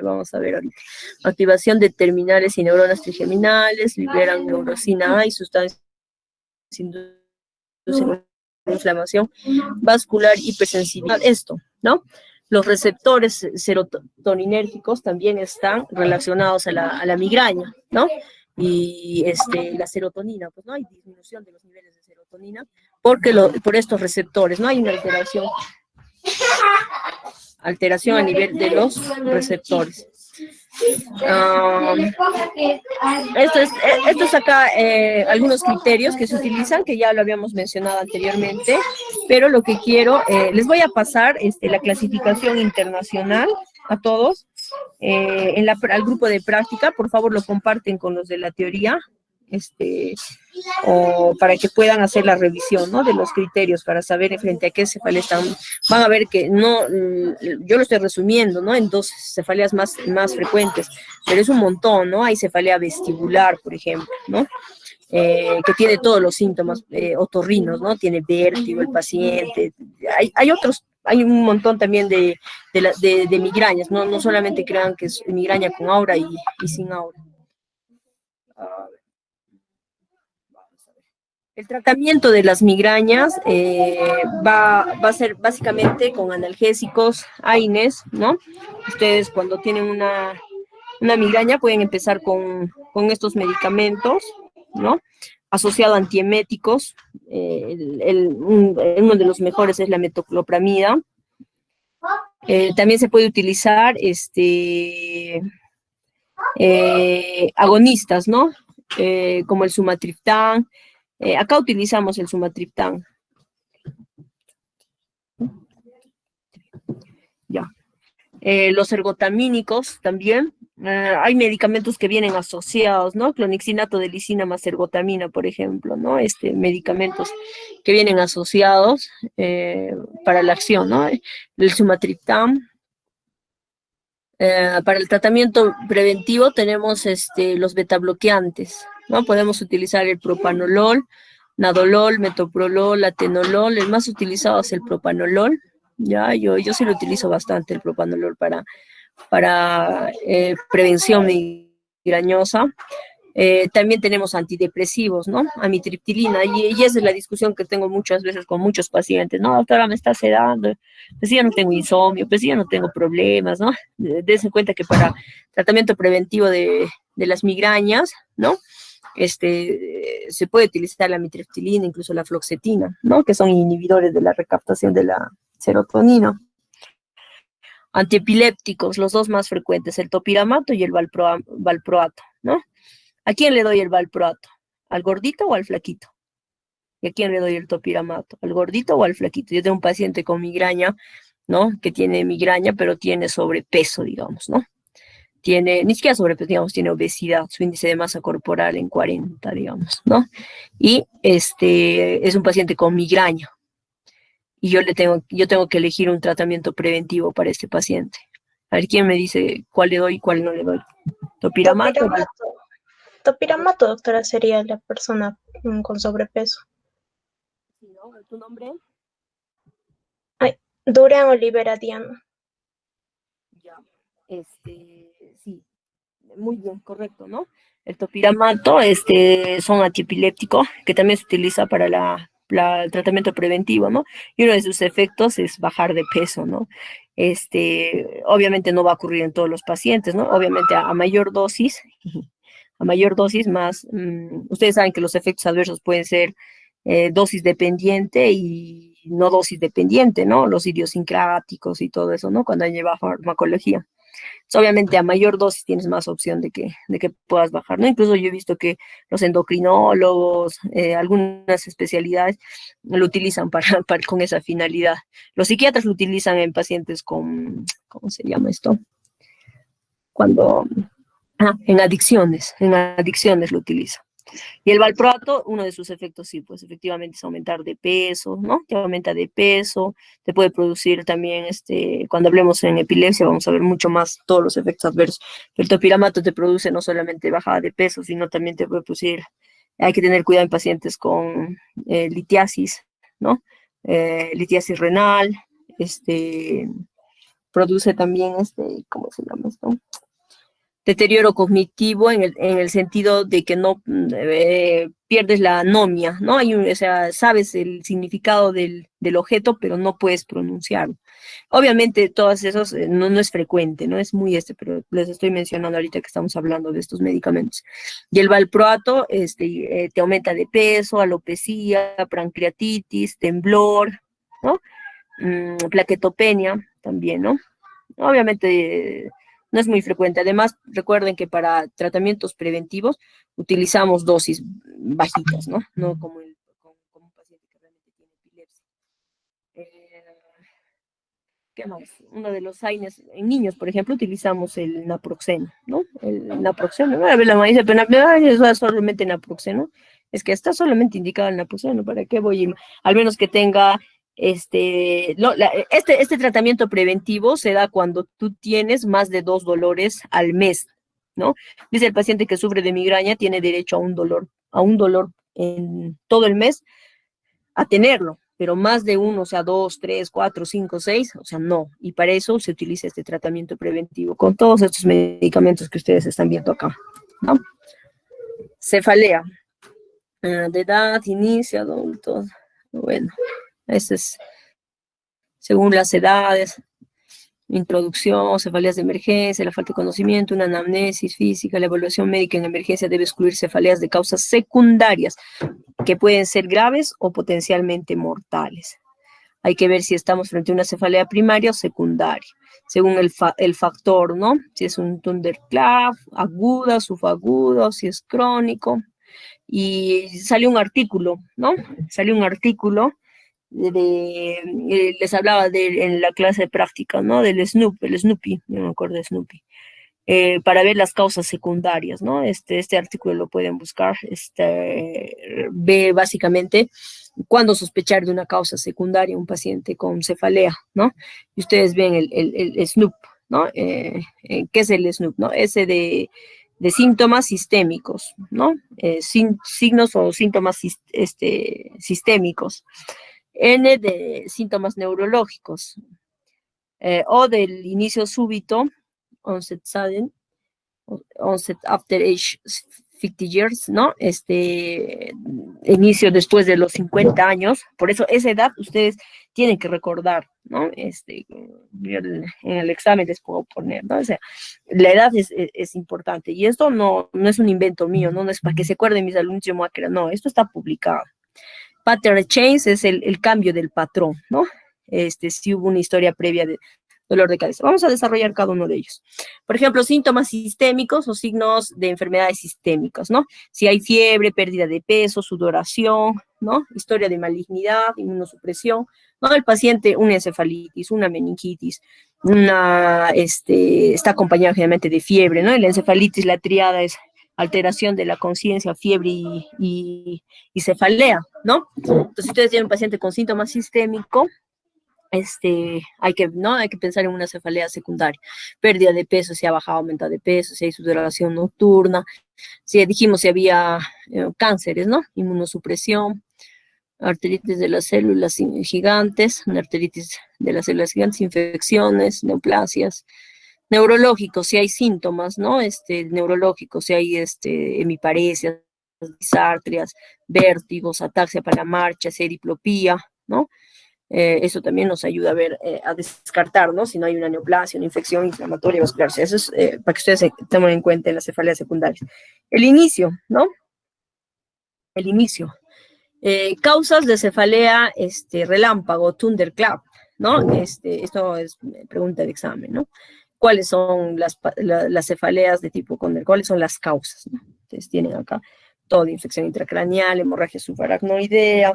Vamos a ver ahorita. Activación de terminales y neuronas trigeminales, liberan neurosina A y sustancias inducen inflamación vascular, hipersensibilidad. Esto, ¿no? Los receptores serotoninérgicos también están relacionados a la migraña, ¿no? Y la serotonina, pues no hay disminución de los niveles de serotonina por estos receptores, no hay una alteración a nivel de los receptores. Estos acá algunos criterios que se utilizan, que ya lo habíamos mencionado anteriormente, pero lo que quiero, les voy a pasar la clasificación internacional a todos, al grupo de práctica, por favor lo comparten con los de la teoría, o para que puedan hacer la revisión, ¿no? De los criterios para saber frente a qué cefalea están. Van a ver que no, yo lo estoy resumiendo, ¿no? En 2 cefaleas más frecuentes, pero es un montón, ¿no? Hay cefalea vestibular, por ejemplo, ¿no? Que tiene todos los síntomas otorrinos, ¿no? Tiene vértigo el paciente, hay un montón también de migrañas, ¿no? No solamente crean que es migraña con aura y sin aura. El tratamiento de las migrañas va a ser básicamente con analgésicos, AINES, ¿no? Ustedes cuando tienen una migraña pueden empezar con estos medicamentos, ¿no? Asociado a antieméticos, uno de los mejores es la metoclopramida. También se puede utilizar agonistas, ¿no? Como el sumatriptán. Acá utilizamos el sumatriptán. Ya. Los ergotamínicos también. Hay medicamentos que vienen asociados, ¿no? Clonixinato de lisina más ergotamina, por ejemplo, ¿no? Medicamentos que vienen asociados para la acción, ¿no? El sumatriptán. Para el tratamiento preventivo tenemos los betabloqueantes, ¿no? Podemos utilizar el propanolol, nadolol, metoprolol, atenolol. El más utilizado es el propanolol. Ya, yo sí lo utilizo bastante, el propanolol, para prevención migrañosa. También tenemos antidepresivos, ¿no? Amitriptilina, y esa es la discusión que tengo muchas veces con muchos pacientes. No, doctora, me está sedando, pues sí, yo no tengo insomnio, pues sí, yo no tengo problemas, ¿no? Dense cuenta que para tratamiento preventivo de las migrañas, ¿no? Se puede utilizar la amitriptilina, incluso la fluoxetina, ¿no? Que son inhibidores de la recaptación de la serotonina. Antiepilépticos, los dos más frecuentes, el topiramato y el valproato, ¿no? ¿A quién le doy el valproato? ¿Al gordito o al flaquito? ¿Y a quién le doy el topiramato? ¿Al gordito o al flaquito? Yo tengo un paciente con migraña, ¿no? Que tiene migraña, pero tiene sobrepeso, digamos, ¿no? Tiene, ni siquiera sobrepeso, digamos, tiene obesidad, su índice de masa corporal en 40, digamos, ¿no? Y es un paciente con migraña. Y yo tengo que elegir un tratamiento preventivo para este paciente. A ver, ¿quién me dice cuál le doy y cuál no le doy? ¿Topiramato? Topiramato, doctora, sería la persona con sobrepeso. ¿No? ¿Tu nombre? Ay, Durán Olivera Diana. Ya, sí, muy bien, correcto, ¿no? El topiramato, son antiepilépticos, que también se utiliza para el tratamiento preventivo, ¿no? Y uno de sus efectos es bajar de peso, ¿no? Obviamente no va a ocurrir en todos los pacientes, ¿no? Obviamente a mayor dosis, más, ustedes saben que los efectos adversos pueden ser dosis dependiente y no dosis dependiente, ¿no? Los idiosincráticos y todo eso, ¿no? Cuando lleva farmacología. Obviamente a mayor dosis tienes más opción de que puedas bajar, ¿no? Incluso yo he visto que los endocrinólogos, algunas especialidades lo utilizan con esa finalidad. Los psiquiatras lo utilizan en pacientes con, ¿cómo se llama esto? En adicciones lo utilizan. Y el valproato, uno de sus efectos, sí, pues efectivamente es aumentar de peso, ¿no? Te aumenta de peso, te puede producir también, cuando hablemos en epilepsia, vamos a ver mucho más todos los efectos adversos. El topiramato te produce no solamente bajada de peso, sino también te puede producir, hay que tener cuidado en pacientes con litiasis, ¿no? Litiasis renal, produce también, ¿cómo se llama esto? Deterioro cognitivo en el sentido de que no pierdes la anomia, ¿no? O sea, sabes el significado del objeto, pero no puedes pronunciarlo. Obviamente, todos esos no es frecuente, ¿no? Es muy pero les estoy mencionando ahorita que estamos hablando de estos medicamentos. Y el valproato te aumenta de peso, alopecia, pancreatitis, temblor, ¿no? Plaquetopenia también, ¿no? Obviamente no es muy frecuente. Además, recuerden que para tratamientos preventivos utilizamos dosis bajitas, ¿no? No como un paciente que realmente tiene epilepsia. ¿Qué más? Uno de los AINES, en niños, por ejemplo, utilizamos el naproxeno, ¿no? El naproxeno, a ver, la mamá dice, pero es solamente naproxeno. Es que está solamente indicado el naproxeno, ¿para qué voy? Al menos que tenga este tratamiento preventivo se da cuando tú tienes más de 2 dolores al mes, ¿no? Dice el paciente que sufre de migraña tiene derecho a un dolor en todo el mes, a tenerlo, pero más de uno, o sea, 2, 3, 4, 5, 6, o sea, no. Y para eso se utiliza este tratamiento preventivo con todos estos medicamentos que ustedes están viendo acá, ¿no? Cefalea, de edad, inicio, adultos, bueno, ese es según las edades, introducción, cefaleas de emergencia, la falta de conocimiento, una anamnesis física, la evaluación médica en emergencia debe excluir cefaleas de causas secundarias que pueden ser graves o potencialmente mortales. Hay que ver si estamos frente a una cefalea primaria o secundaria, según el factor, ¿no? Si es un thunderclap, aguda, subaguda, si es crónico. Y salió un artículo, ¿no? Salió un artículo les hablaba en la clase de práctica, ¿no? Del Snoopy, yo me acuerdo de Snoopy, para ver las causas secundarias, ¿no? Este artículo lo pueden buscar, ve básicamente cuándo sospechar de una causa secundaria un paciente con cefalea, ¿no? Y ustedes ven el Snoop, ¿no? ¿Qué es el SNUP, no? S de síntomas sistémicos, ¿no? Signos o síntomas sistémicos. N de síntomas neurológicos. O del inicio súbito, onset sudden, onset after age 50 years, ¿no? Inicio después de los 50 años. Por eso esa edad ustedes tienen que recordar, ¿no? En el examen les puedo poner, ¿no? O sea, la edad es importante. Y esto no es un invento mío, ¿no? No es para que se acuerden mis alumnos, yo me voy a creer, no, esto está publicado. Pattern change es el cambio del patrón, ¿no? Si hubo una historia previa de dolor de cabeza. Vamos a desarrollar cada uno de ellos. Por ejemplo, síntomas sistémicos o signos de enfermedades sistémicas, ¿no? Si hay fiebre, pérdida de peso, sudoración, ¿no? Historia de malignidad, inmunosupresión, ¿no? El paciente, una encefalitis, una meningitis, está acompañado generalmente de fiebre, ¿no? En la encefalitis, la triada es alteración de la conciencia, fiebre y cefalea, ¿no? Entonces, si ustedes tienen un paciente con síntomas sistémicos, hay que pensar en una cefalea secundaria, pérdida de peso, si ha bajado, aumentado de peso, si hay sudoración nocturna, si dijimos si había cánceres, ¿no? Inmunosupresión, arteritis de las células gigantes, una arteritis de las células gigantes, infecciones, neoplasias, neurológicos, si hay síntomas, ¿no? Neurológicos, si hay hemiparesias, disartrias, vértigos, ataxia para la marcha, si hay diplopía, ¿no? Eso también nos ayuda a ver, a descartar, ¿no? Si no hay una neoplasia, una infección inflamatoria vascular. O sea, eso es para que ustedes tomen en cuenta en las cefaleas secundarias. El inicio, ¿no? El inicio. Causas de cefalea relámpago, thunderclap, ¿no? Esto es pregunta de examen, ¿no? ¿Cuáles son las cefaleas de tipo Condor? ¿Cuáles son las causas, ¿no? Ustedes tienen acá toda infección intracraneal, hemorragia subaracnoidea,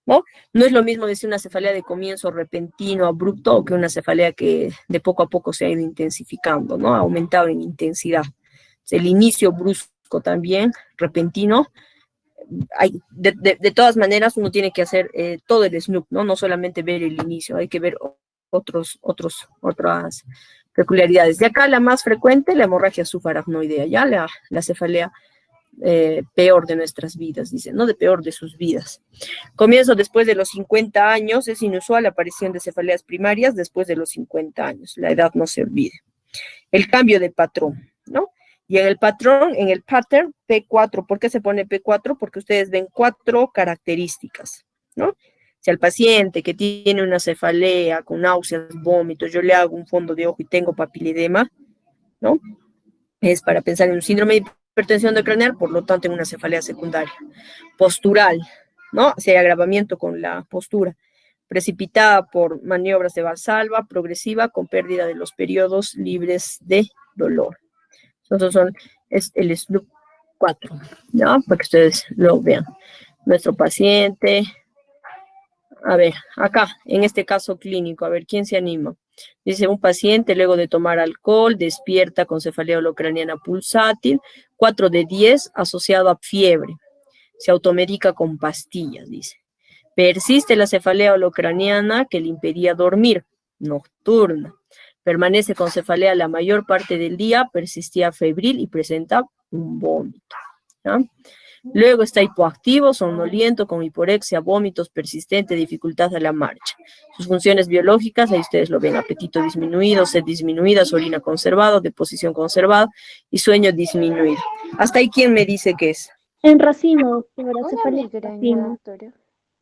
¿no? No es lo mismo decir una cefalea de comienzo repentino, abrupto, o que una cefalea que de poco a poco se ha ido intensificando, ¿no? Ha aumentado en intensidad. El inicio brusco también, repentino, de todas maneras uno tiene que hacer todo el SNUP, ¿no? No solamente ver el inicio, hay que ver otras peculiaridades. De acá la más frecuente, la hemorragia subaracnoidea, ya la cefalea peor de nuestras vidas, dice, ¿no? De peor de sus vidas. Comienzo después de los 50 años, es inusual la aparición de cefaleas primarias después de los 50 años, la edad no se olvide. El cambio de patrón, ¿no? Y en el patrón, en el pattern, P4, ¿por qué se pone P4? Porque ustedes ven 4 características, ¿no? Si al paciente que tiene una cefalea con náuseas, vómitos, yo le hago un fondo de ojo y tengo papiledema, ¿no? Es para pensar en un síndrome de hipertensión endocrinal, por lo tanto en una cefalea secundaria. Postural, ¿no? Si hay agravamiento con la postura, precipitada por maniobras de valsalva, progresiva, con pérdida de los periodos libres de dolor. Esos es el SNUP 4, ¿no? Para que ustedes lo vean. Nuestro paciente, a ver, acá, en este caso clínico, a ver, ¿quién se anima? Dice, un paciente luego de tomar alcohol despierta con cefalea holocraniana pulsátil, 4 de 10 asociado a fiebre. Se automedica con pastillas, dice. Persiste la cefalea holocraniana que le impedía dormir, nocturna. Permanece con cefalea la mayor parte del día, persistía febril y presenta un vómito, ¿no? Luego está hipoactivo, somnoliento, con hiporexia, vómitos persistentes, dificultad a la marcha. Sus funciones biológicas, ahí ustedes lo ven, apetito disminuido, sed disminuida, orina conservada, deposición conservada y sueño disminuido. Hasta ahí, ¿quién me dice qué es? En racimo, doctora, Una cefalea en migraña, racimo. doctora.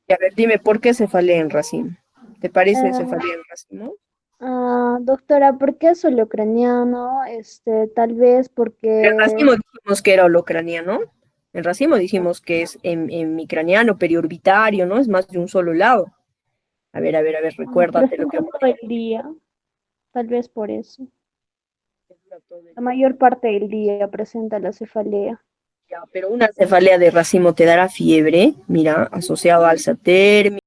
Y a ver, dime, ¿por qué cefalea en racimo? ¿Te parece cefalea en racimo? Doctora, ¿por qué es holocraniano? Tal vez En porque racimo dijimos que era holocraniano. En racimo dijimos que es hemicraniano, periorbitario, ¿no? Es más de un solo lado. A ver, recuérdate lo que... presenta todo el día, tal vez por eso. La mayor parte del día presenta la cefalea. Ya, pero una cefalea de racimo te dará fiebre, mira, asociado a alza térmica.